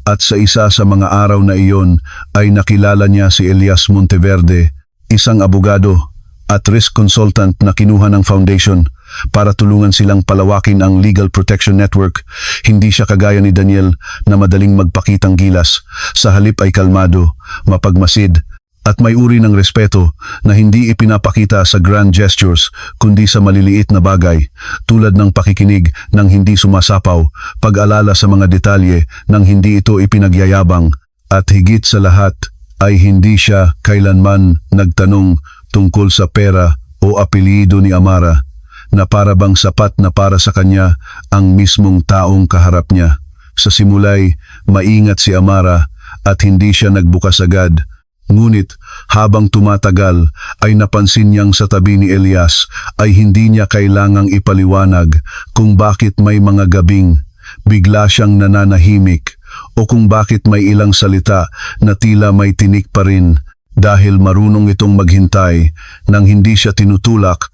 A: At sa isa sa mga araw na iyon ay nakilala niya si Elias Monteverde, isang abogado at risk consultant na kinuha ng foundation para tulungan silang palawakin ang legal protection network. Hindi siya kagaya ni Daniel na madaling magpakitang gilas. Sa halip ay kalmado, mapagmasid, at may uri ng respeto na hindi ipinapakita sa grand gestures kundi sa maliliit na bagay tulad ng pakikinig ng hindi sumasapaw, pag-alala sa mga detalye ng hindi ito ipinagyayabang, at higit sa lahat ay hindi siya kailanman nagtanong tungkol sa pera o apelyido ni Amara, na para bang sapat na para sa kanya ang mismong taong kaharap niya. Sa simulay, maingat si Amara at hindi siya nagbukas agad. Ngunit habang tumatagal ay napansin niyang sa tabi ni Elias ay hindi niya kailangang ipaliwanag kung bakit may mga gabing bigla siyang nananahimik o kung bakit may ilang salita na tila may tinik pa rin, dahil marunong itong maghintay nang hindi siya tinutulak.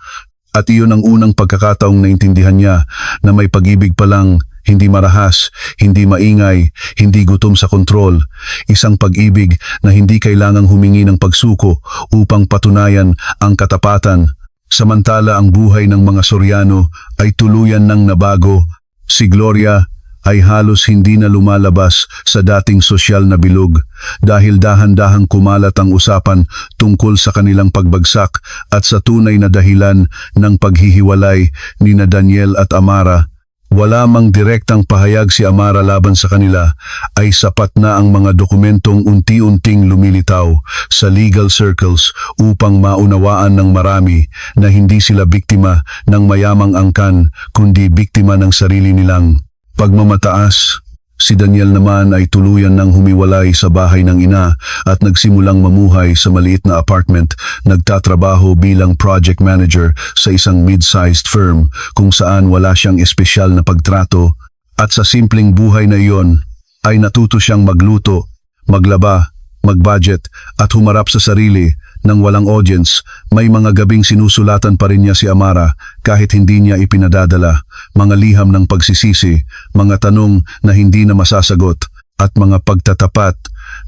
A: At iyon ang unang pagkakataong naintindihan niya na may pag-ibig palang hindi marahas, hindi maingay, hindi gutom sa kontrol. Isang pag-ibig na hindi kailangang humingi ng pagsuko upang patunayan ang katapatan. Samantala ang buhay ng mga Soriano ay tuluyan ng nabago. Si Gloria ay halos hindi na lumalabas sa dating sosyal na bilog dahil dahan-dahang kumalat ang usapan tungkol sa kanilang pagbagsak at sa tunay na dahilan ng paghihiwalay ni na Daniel at Amara. Wala mang direktang pahayag si Amara laban sa kanila, ay sapat na ang mga dokumentong unti-unting lumilitaw sa legal circles upang maunawaan ng marami na hindi sila biktima ng mayamang angkan kundi biktima ng sarili nilang pagmamataas. Si Daniel naman ay tuluyan ng humiwalay sa bahay ng ina at nagsimulang mamuhay sa maliit na apartment, nagtatrabaho bilang project manager sa isang mid-sized firm kung saan wala siyang espesyal na pagtrato, at sa simpleng buhay na iyon ay natuto siyang magluto, maglaba, mag-budget at humarap sa sarili nang walang audience. May mga gabing sinusulatan pa rin niya si Amara kahit hindi niya ipinadadala, mga liham ng pagsisisi, mga tanong na hindi na masasagot, at mga pagtatapat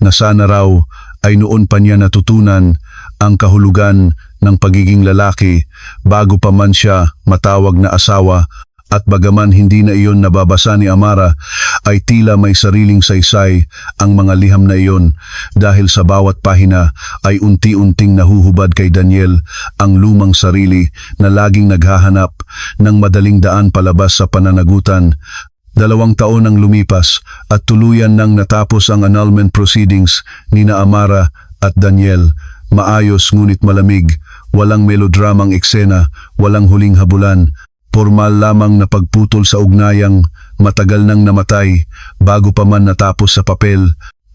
A: na sana raw ay noon pa niya natutunan ang kahulugan ng pagiging lalaki bago pa man siya matawag na asawa. At bagaman hindi na iyon nababasa ni Amara, ay tila may sariling saysay ang mga liham na iyon, dahil sa bawat pahina ay unti-unting nahuhubad kay Daniel ang lumang sarili na laging naghahanap ng madaling daan palabas sa pananagutan. 2 taon ang lumipas at tuluyan nang natapos ang annulment proceedings ni na Amara at Daniel. Maayos ngunit malamig, walang melodramang eksena, walang huling habulan. Formal lamang na pagputol sa ugnayang matagal nang namatay bago pa man natapos sa papel.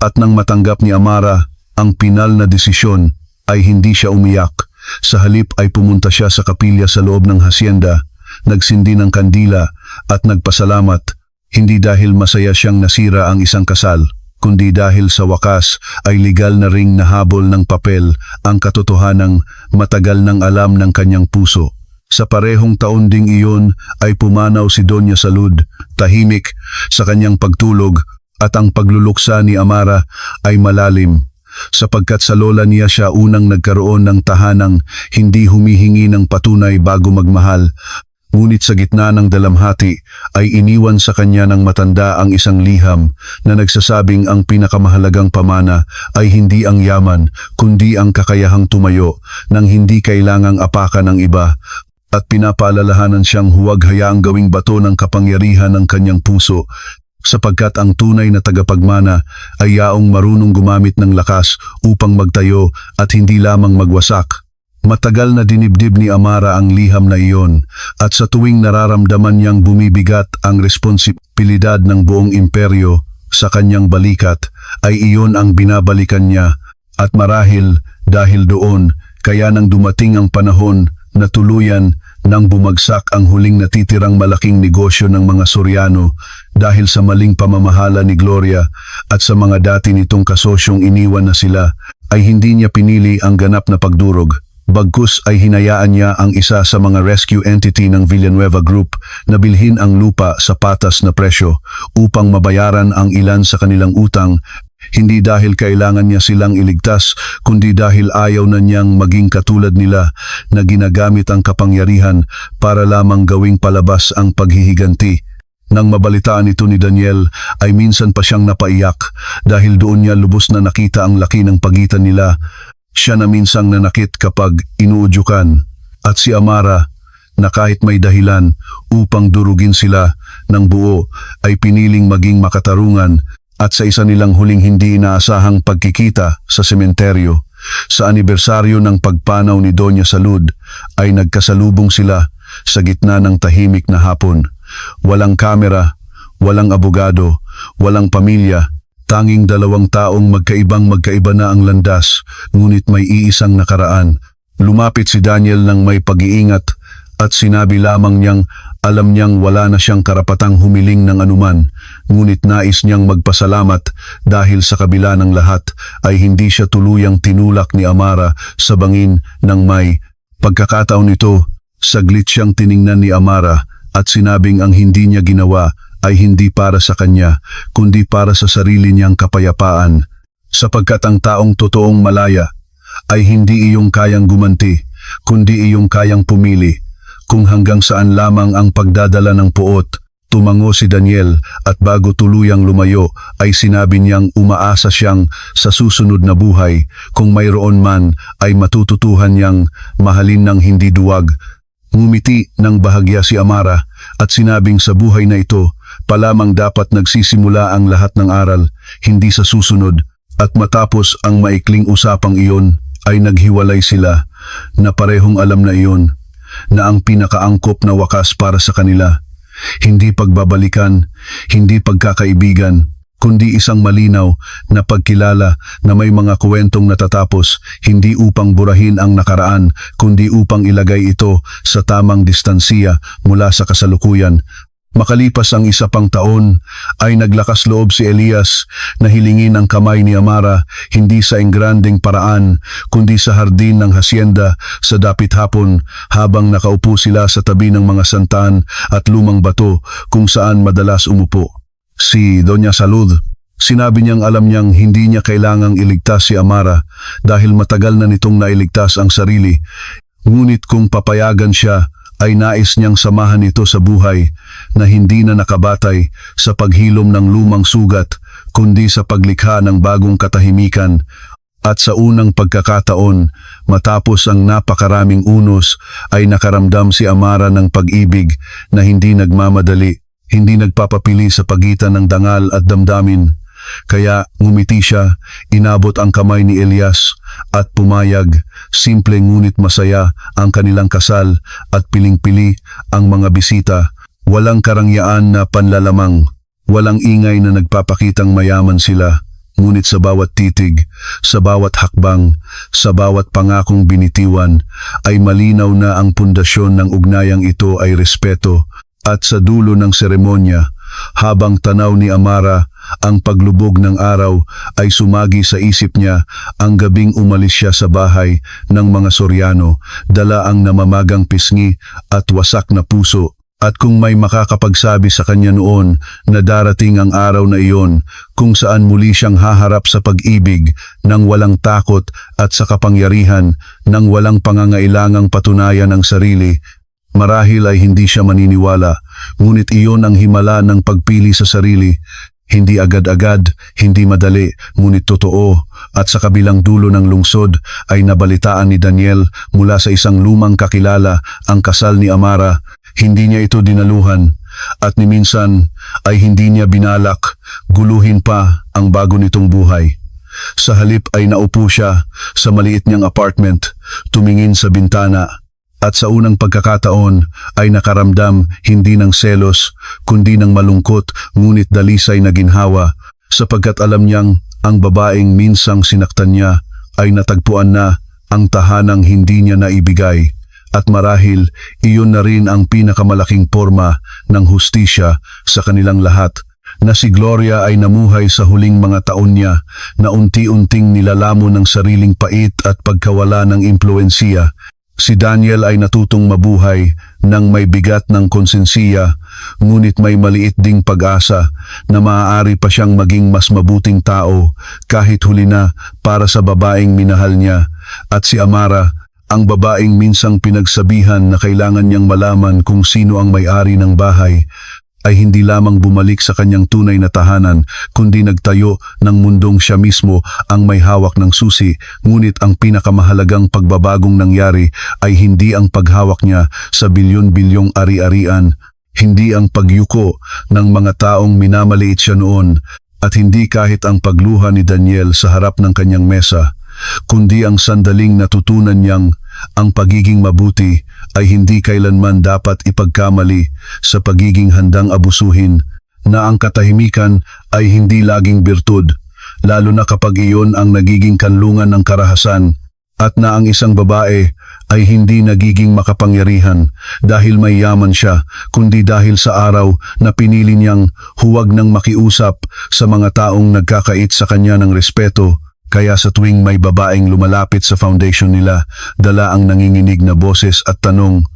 A: At nang matanggap ni Amara ang pinal na desisyon ay hindi siya umiyak. Sa halip ay pumunta siya sa kapilya sa loob ng hasyenda, nagsindi ng kandila at nagpasalamat, hindi dahil masaya siyang nasira ang isang kasal, kundi dahil sa wakas ay legal na ring nahabol ng papel ang katotohanang matagal nang alam ng kanyang puso. Sa parehong taon ding iyon ay pumanaw si Doña Salud, tahimik sa kanyang pagtulog, at ang pagluluksa ni Amara ay malalim, sapagkat sa lola niya siya unang nagkaroon ng tahanang hindi humihingi ng patunay bago magmahal. Ngunit sa gitna ng dalamhati ay iniwan sa kanya ng matanda ang isang liham na nagsasabing ang pinakamahalagang pamana ay hindi ang yaman kundi ang kakayahang tumayo nang hindi kailangang apakan ng iba, at pinapaalalahanan siyang huwag hayaang gawing bato ng kapangyarihan ng kanyang puso, sapagkat ang tunay na tagapagmana ay yaong marunong gumamit ng lakas upang magtayo at hindi lamang magwasak. Matagal na dinibdib ni Amara ang liham na iyon, at sa tuwing nararamdaman niyang bumibigat ang responsibilidad ng buong imperyo sa kanyang balikat, ay iyon ang binabalikan niya. At marahil dahil doon, kaya nang dumating ang panahon na tuluyan nang bumagsak ang huling natitirang malaking negosyo ng mga Soriano, Dahil sa maling pamamahala ni Gloria at sa mga dati nitong kasosyong iniwan na sila, ay hindi niya pinili ang ganap na pagdurog. Bagkus ay hinayaan niya ang isa sa mga rescue entity ng Villanueva Group na bilhin ang lupa sa patas na presyo upang mabayaran ang ilan sa kanilang utang, hindi dahil kailangan niya silang iligtas, kundi dahil ayaw na niyang maging katulad nila na ginagamit ang kapangyarihan para lamang gawing palabas ang paghihiganti. Nang mabalitaan ito ni Daniel ay minsan pa siyang napaiyak dahil doon niya lubos na nakita ang laki ng pagitan nila. Siya na minsang nanakit kapag inuudyukan, at si Amara na kahit may dahilan upang durugin sila ng buo ay piniling maging makatarungan, at sa isa nilang huling hindi inaasahang pagkikita sa sementeryo, sa anibersaryo ng pagpanaw ni Doña Salud, ay nagkasalubong sila sa gitna ng tahimik na hapon. Walang kamera, walang abogado, walang pamilya, tanging dalawang taong magkaiba na ang landas, ngunit may iisang nakaraan. Lumapit si Daniel ng may pag-iingat at sinabi lamang niyang alam niyang wala na siyang karapatang humiling ng anuman, ngunit nais niyang magpasalamat dahil sa kabila ng lahat ay hindi siya tuluyang tinulak ni Amara sa bangin ng may pagkakataon nito. Saglit siyang tiningnan ni Amara at sinabing ang hindi niya ginawa ay hindi para sa kanya, kundi para sa sarili niyang kapayapaan. Sapagkat ang taong totoong malaya ay hindi iyong kayang gumanti, kundi iyong kayang pumili. Kung hanggang saan lamang ang pagdadala ng puot, tumango si Daniel at bago tuluyang lumayo ay sinabi niyang umaasa siyang sa susunod na buhay, kung mayroon man ay matututuhan niyang mahalin ng hindi duwag. Ngumiti ng bahagya si Amara at sinabing sa buhay na ito, palamang dapat nagsisimula ang lahat ng aral, hindi sa susunod. At matapos ang maikling usapang iyon, ay naghiwalay sila, na parehong alam na iyon, na ang pinakaangkop na wakas para sa kanila, hindi pagbabalikan, hindi pagkakaibigan, kundi isang malinaw na pagkilala na may mga kwentong natatapos, hindi upang burahin ang nakaraan, kundi upang ilagay ito sa tamang distansiya mula sa kasalukuyan. Makalipas ang isa pang taon, ay naglakas loob si Elias na hilingin ang kamay ni Amara, hindi sa engrandeng paraan, kundi sa hardin ng hasyenda sa dapit hapon, habang nakaupo sila sa tabi ng mga santan at lumang bato kung saan madalas umupo si Doña Salud. Sinabi niyang alam niyang hindi niya kailangang iligtas si Amara dahil matagal na nitong nailigtas ang sarili. Ngunit kung papayagan siya, ay nais niyang samahan ito sa buhay na hindi na nakabatay sa paghilom ng lumang sugat, kundi sa paglikha ng bagong katahimikan. At sa unang pagkakataon, matapos ang napakaraming unos, ay nakaramdam si Amara ng pag-ibig na hindi nagmamadali, hindi nagpapapili sa pagitan ng dangal at damdamin. Kaya ngumiti siya, inabot ang kamay ni Elias at pumayag. Simple ngunit masaya ang kanilang kasal at piling-pili ang mga bisita. Walang karangyaan na panlalamang, walang ingay na nagpapakitang mayaman sila. Ngunit sa bawat titig, sa bawat hakbang, sa bawat pangakong binitiwan, ay malinaw na ang pundasyon ng ugnayang ito ay respeto. At sa dulo ng seremonya, habang tanaw ni Amara ang paglubog ng araw, ay sumagi sa isip niya ang gabing umalis siya sa bahay ng mga Soriano, dala ang namamagang pisngi at wasak na puso. At kung may makakapagsabi sa kanya noon na darating ang araw na iyon kung saan muli siyang haharap sa pag-ibig ng walang takot at sa kapangyarihan ng walang pangangailangang patunayan ang sarili, marahil ay hindi siya maniniwala. Ngunit iyon ang himala ng pagpili sa sarili. Hindi agad-agad, hindi madali, ngunit totoo. At sa kabilang dulo ng lungsod ay nabalitaan ni Daniel mula sa isang lumang kakilala ang kasal ni Amara. Hindi niya ito dinaluhan at ni minsan ay hindi niya binalak guluhin pa ang bago nitong buhay. Sa halip ay naupo siya sa maliit niyang apartment, tumingin sa bintana. At sa unang pagkakataon ay nakaramdam hindi ng selos kundi ng malungkot ngunit dalisay na ginhawa, sapagkat alam niyang ang babaeng minsang sinaktan niya ay natagpuan na ang tahanang hindi niya naibigay. At marahil, iyon na rin ang pinakamalaking porma ng hustisya sa kanilang lahat, na si Gloria ay namuhay sa huling mga taon niya na unti-unting nilalamon ng sariling pait at pagkawala ng impluwensiya. Si Daniel ay natutong mabuhay ng may bigat ng konsensiya, ngunit may maliit ding pag-asa na maaari pa siyang maging mas mabuting tao kahit huli na para sa babaeng minahal niya. At si Amara, ang babaeng minsang pinagsabihan na kailangan niyang malaman kung sino ang may-ari ng bahay, ay hindi lamang bumalik sa kanyang tunay na tahanan, kundi nagtayo ng mundong siya mismo ang may hawak ng susi. Ngunit ang pinakamahalagang pagbabagong nangyari ay hindi ang paghawak niya sa bilyon-bilyong ari-arian, hindi ang pagyuko ng mga taong minamaliit siya noon, at hindi kahit ang pagluha ni Daniel sa harap ng kanyang mesa, kundi ang sandaling natutunan niyang ang pagiging mabuti ay hindi kailanman dapat ipagkamali sa pagiging handang abusuhin, na ang katahimikan ay hindi laging birtud, lalo na kapag iyon ang nagiging kanlungan ng karahasan, at na ang isang babae ay hindi nagiging makapangyarihan dahil may yaman siya, kundi dahil sa araw na pinili niyang huwag nang makiusap sa mga taong nagkakait sa kanya ng respeto. Kaya sa tuwing may babaeng lumalapit sa foundation nila, dala ang nanginginig na boses at tanong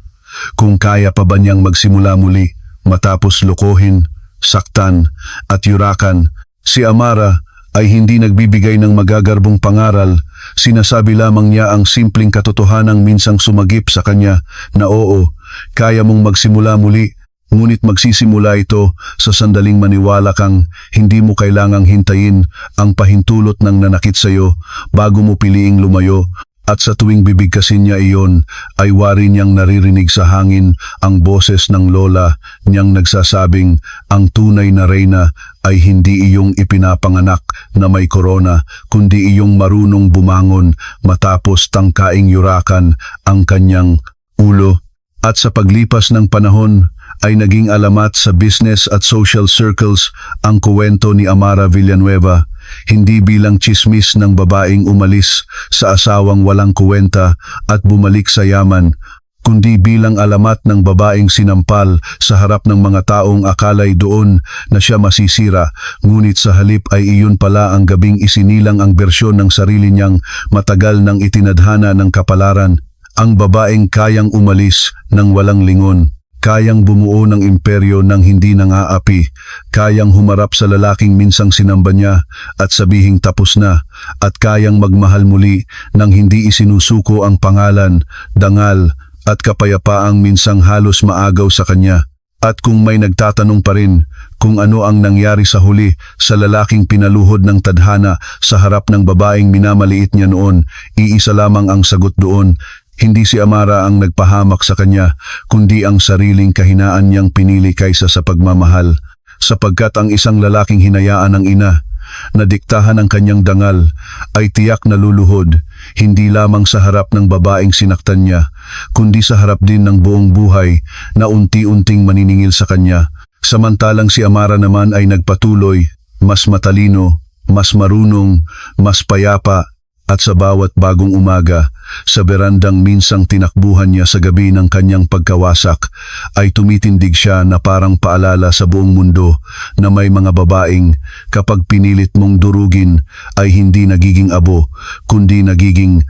A: kung kaya pa ba niyang magsimula muli matapos lokohin, saktan at yurakan. Si Amara ay hindi nagbibigay ng magagarbong pangaral, sinasabi lamang niya ang simpleng katotohanang minsang sumagip sa kanya na oo, kaya mong magsimula muli. Ngunit magsisimula ito sa sandaling maniwala kang hindi mo kailangang hintayin ang pahintulot ng nanakit sa iyo bago mo piliing lumayo, at sa tuwing bibigkasin niya iyon ay wari niyang naririnig sa hangin ang boses ng lola niyang nagsasabing ang tunay na reyna ay hindi iyong ipinapanganak na may korona, kundi iyong marunong bumangon matapos tangkaing yurakan ang kanyang ulo. At sa paglipas ng panahon, ay naging alamat sa business at social circles ang kuwento ni Amara Villanueva, hindi bilang tsismis ng babaeng umalis sa asawang walang kuwenta at bumalik sa yaman, kundi bilang alamat ng babaeng sinampal sa harap ng mga taong akalay doon na siya masisira, ngunit sa halip ay iyon pala ang gabing isinilang ang bersyon ng sarili niyang matagal nang itinadhana ng kapalaran, ang babaeng kayang umalis ng walang lingon. Kayang bumuo ng imperyo ng hindi nang-aapi, kayang humarap sa lalaking minsang sinamba niya at sabihing tapos na, at kayang magmahal muli nang hindi isinusuko ang pangalan, dangal at kapayapaang minsang halos maagaw sa kanya. At kung may nagtatanong pa rin kung ano ang nangyari sa huli sa lalaking pinaluhod ng tadhana sa harap ng babaeng minamaliit niya noon, iisa lamang ang sagot doon. Hindi si Amara ang nagpahamak sa kanya, kundi ang sariling kahinaan niyang pinili kaysa sa pagmamahal. Sapagkat ang isang lalaking hinayaan ng ina, na diktahan ng kanyang dangal, ay tiyak na luluhod, hindi lamang sa harap ng babaeng sinaktan niya, kundi sa harap din ng buong buhay na unti-unting maniningil sa kanya. Samantalang si Amara naman ay nagpatuloy, mas matalino, mas marunong, mas payapa, at sa bawat bagong umaga, sa berandang minsang tinakbuhan niya sa gabi ng kanyang pagkawasak, ay tumitindig siya na parang paalala sa buong mundo na may mga babaeng kapag pinilit mong durugin ay hindi nagiging abo, kundi nagiging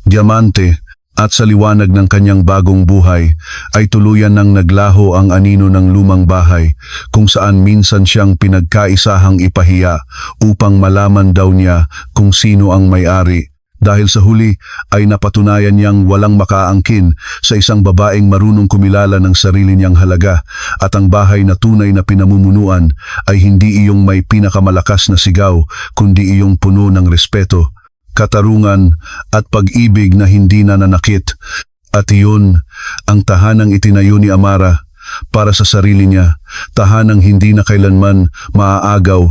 A: diamante. At sa liwanag ng kanyang bagong buhay ay tuluyan nang naglaho ang anino ng lumang bahay kung saan minsan siyang pinagkaisahang ipahiya upang malaman daw niya kung sino ang may-ari. Dahil sa huli ay napatunayan niyang walang makaangkin sa isang babaeng marunong kumilala ng sarili niyang halaga, at ang bahay na tunay na pinamumunuan ay hindi iyong may pinakamalakas na sigaw, kundi iyong puno ng respeto, katarungan at pag-ibig na hindi nananakit. At iyon ang tahanang itinayo ni Amara para sa sarili niya, tahanang hindi na kailanman maaagaw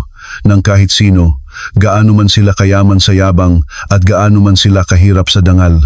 A: ng kahit sino, gaano man sila kayaman sa yabang at gaano man sila kahirap sa dangal.